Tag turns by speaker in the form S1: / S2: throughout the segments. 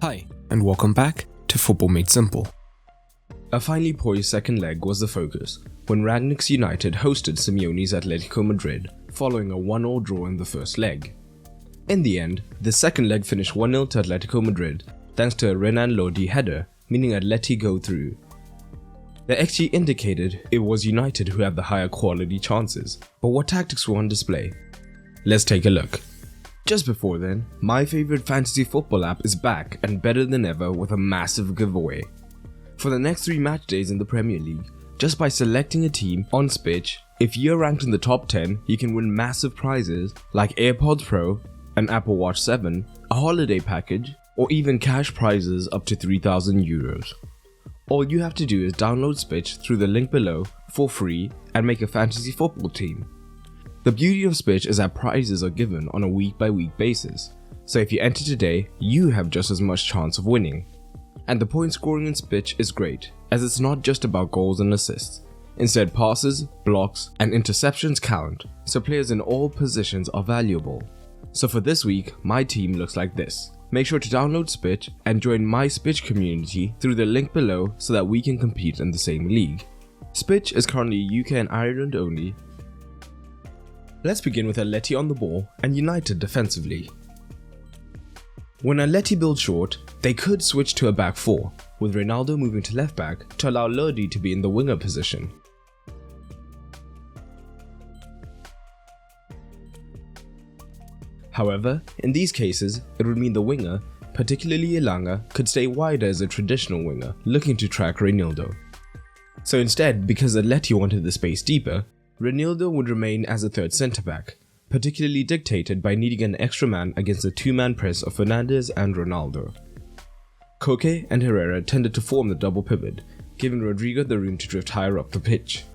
S1: Hi, and welcome back to Football Made Simple.
S2: A finely poised second leg was the focus when Rangnick's United hosted Simeone's Atletico Madrid following a 1-1 draw in the first leg. In the end, the second leg finished 1-0 to Atletico Madrid thanks to a Renan Lodi header, meaning Atleti go through. The XG indicated it was United who had the higher quality chances, but what tactics were on display? Let's take a look. Just before then, my favorite fantasy football app is back and better than ever with a massive giveaway. For the next 3 match days in the Premier League, just by selecting a team on Spitch, if you're ranked in the top 10, you can win massive prizes like AirPods Pro, an Apple Watch 7, a holiday package, or even cash prizes up to €3,000. All you have to do is download Spitch through the link below for free and make a fantasy football team. The beauty of Spitch is that prizes are given on a week-by-week basis, so if you enter today, you have just as much chance of winning. And the point scoring in Spitch is great, as it's not just about goals and assists. Instead, passes, blocks, and interceptions count, so players in all positions are valuable. So for this week, my team looks like this. Make sure to download Spitch and join my Spitch community through the link below so that we can compete in the same league. Spitch is currently UK and Ireland only. Let's begin with Atleti on the ball and United defensively. When Atleti build short, they could switch to a back 4, with Ronaldo moving to left back to allow Lodi to be in the winger position. However, in these cases, it would mean the winger, particularly Elanga, could stay wider as a traditional winger, looking to track Ronaldo. So instead, because Atleti wanted the space deeper, Ronaldo would remain as a third centre-back, particularly dictated by needing an extra man against the 2-man press of Fernandes and Ronaldo. KOKE and HERRERA tended to form the double pivot, giving RODRIGO the room to drift higher up the pitch.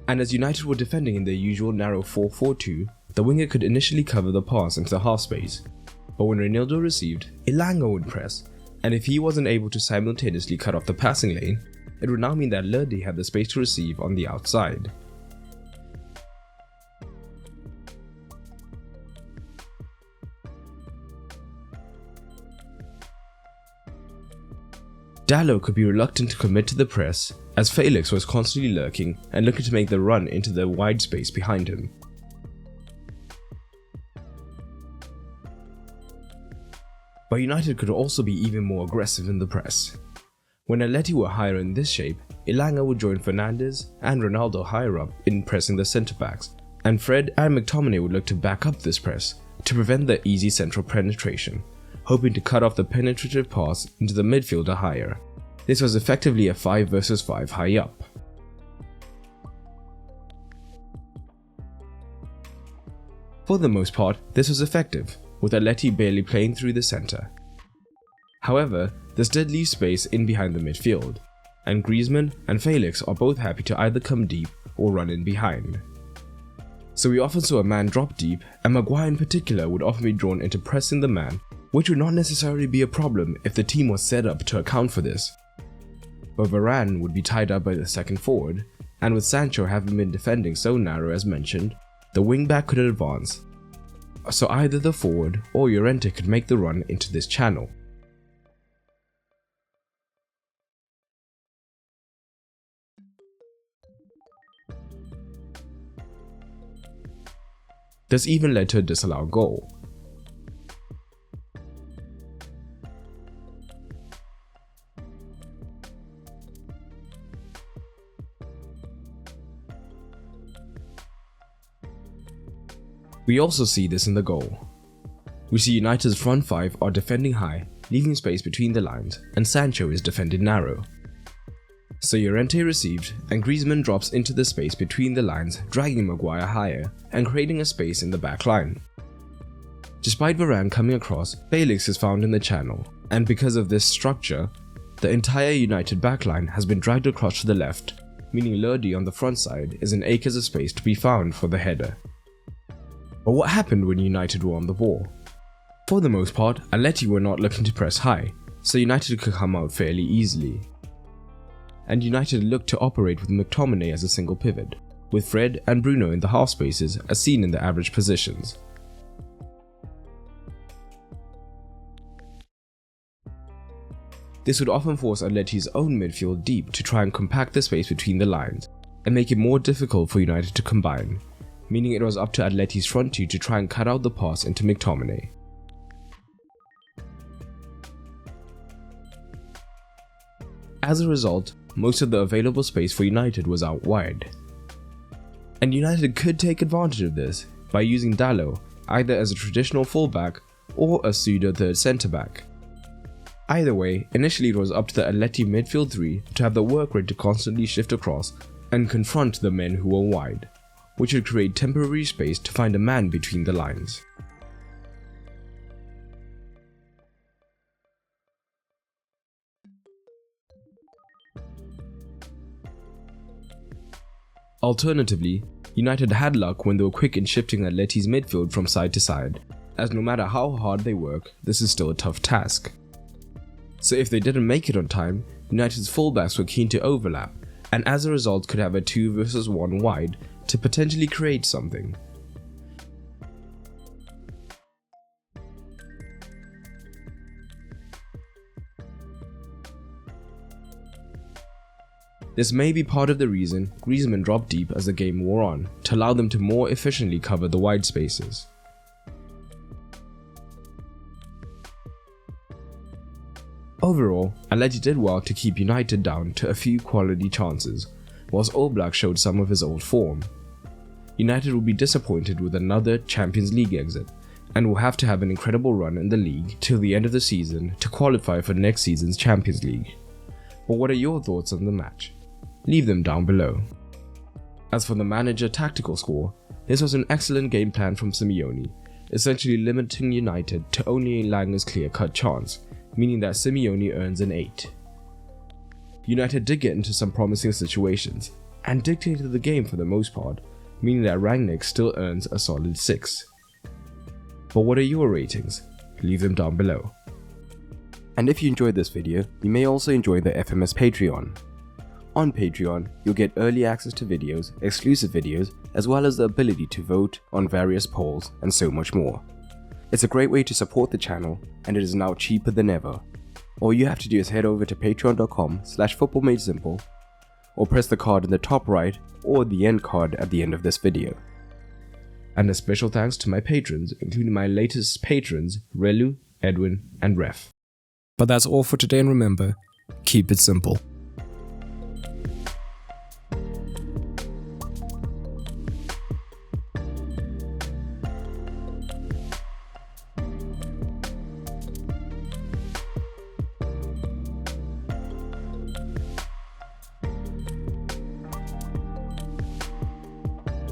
S2: And as United were defending in their usual narrow 4-4-2, the winger could initially cover the pass into the half space, but when Ronaldo received, Elanga would press, and if he wasn't able to simultaneously cut off the passing lane, it would now mean that Lodi had the space to receive on the outside. Dalot could be reluctant to commit to the press, as Felix was constantly lurking and looking to make the run into the wide space behind him. But United could also be even more aggressive in the press. When Atleti were higher in this shape, Elanga would join Fernandes and Ronaldo higher up in pressing the centre-backs, and Fred and McTominay would look to back up this press to prevent the easy central penetration, hoping to cut off the penetrative pass into the midfielder higher. This was effectively a 5 versus 5 high up. For the most part, this was effective, with Atleti barely playing through the centre. However, this did leave space in behind the midfield, and Griezmann and Felix are both happy to either come deep or run in behind. So we often saw a man drop deep, and Maguire in particular would often be drawn into pressing the man, which would not necessarily be a problem if the team was set up to account for this. But Varane would be tied up by the second forward, and with Sancho having been defending so narrow as mentioned, the wing-back could advance. So either the forward or Llorente could make the run into this channel. This even led to a disallowed goal. We also see this in the goal. We see United's front 5 are defending high, leaving space between the lines, and Sancho is defended narrow. So Llorente received, and Griezmann drops into the space between the lines, dragging Maguire higher and creating a space in the back line. Despite Varane coming across, Felix is found in the channel, and because of this structure, the entire United backline has been dragged across to the left, meaning Lodi on the front side is in acres of space to be found for the header. But what happened when United were on the ball? For the most part, Atleti were not looking to press high, so United could come out fairly easily. And United looked to operate with McTominay as a single pivot, with Fred and Bruno in the half spaces as seen in the average positions, This would often force Atleti's own midfield deep to try and compact the space between the lines and make it more difficult for United to combine, meaning it was up to Atleti's front two to try and cut out the pass into McTominay. As a result, most of the available space for United was out wide. And United could take advantage of this by using Dalot either as a traditional fullback or a pseudo third centre back. Either way, initially it was up to the Atleti midfield three to have the work rate to constantly shift across and confront the men who were wide, which would create temporary space to find a man between the lines. Alternatively, United had luck when they were quick in shifting Atleti's midfield from side to side, as no matter how hard they work, this is still a tough task. So if they didn't make it on time, United's fullbacks were keen to overlap, and as a result could have a 2 versus 1 wide to potentially create something. This may be part of the reason Griezmann dropped deep as the game wore on, to allow them to more efficiently cover the wide spaces. Overall, Atleti did well to keep United down to a few quality chances, whilst All Black showed some of his old form. United will be disappointed with another Champions League exit, and will have to have an incredible run in the league till the end of the season to qualify for next season's Champions League. But what are your thoughts on the match? Leave them down below. As for the manager tactical score, this was an excellent game plan from Simeone, essentially limiting United to only allowing a clear-cut chance, meaning that Simeone earns an 8. United did get into some promising situations, and dictated the game for the most part, meaning that Rangnick still earns a solid 6. But what are your ratings? Leave them down below.
S1: And if you enjoyed this video, you may also enjoy the FMS Patreon. On Patreon, you'll get early access to videos, exclusive videos, as well as the ability to vote on various polls and so much more. It's a great way to support the channel, and it is now cheaper than ever. All you have to do is head over to patreon.com/footballmadesimple, or press the card in the top right or the end card at the end of this video.
S2: And a special thanks to my patrons, including my latest patrons, Relu, Edwin, and Ref.
S1: But that's all for today, and remember, keep it simple.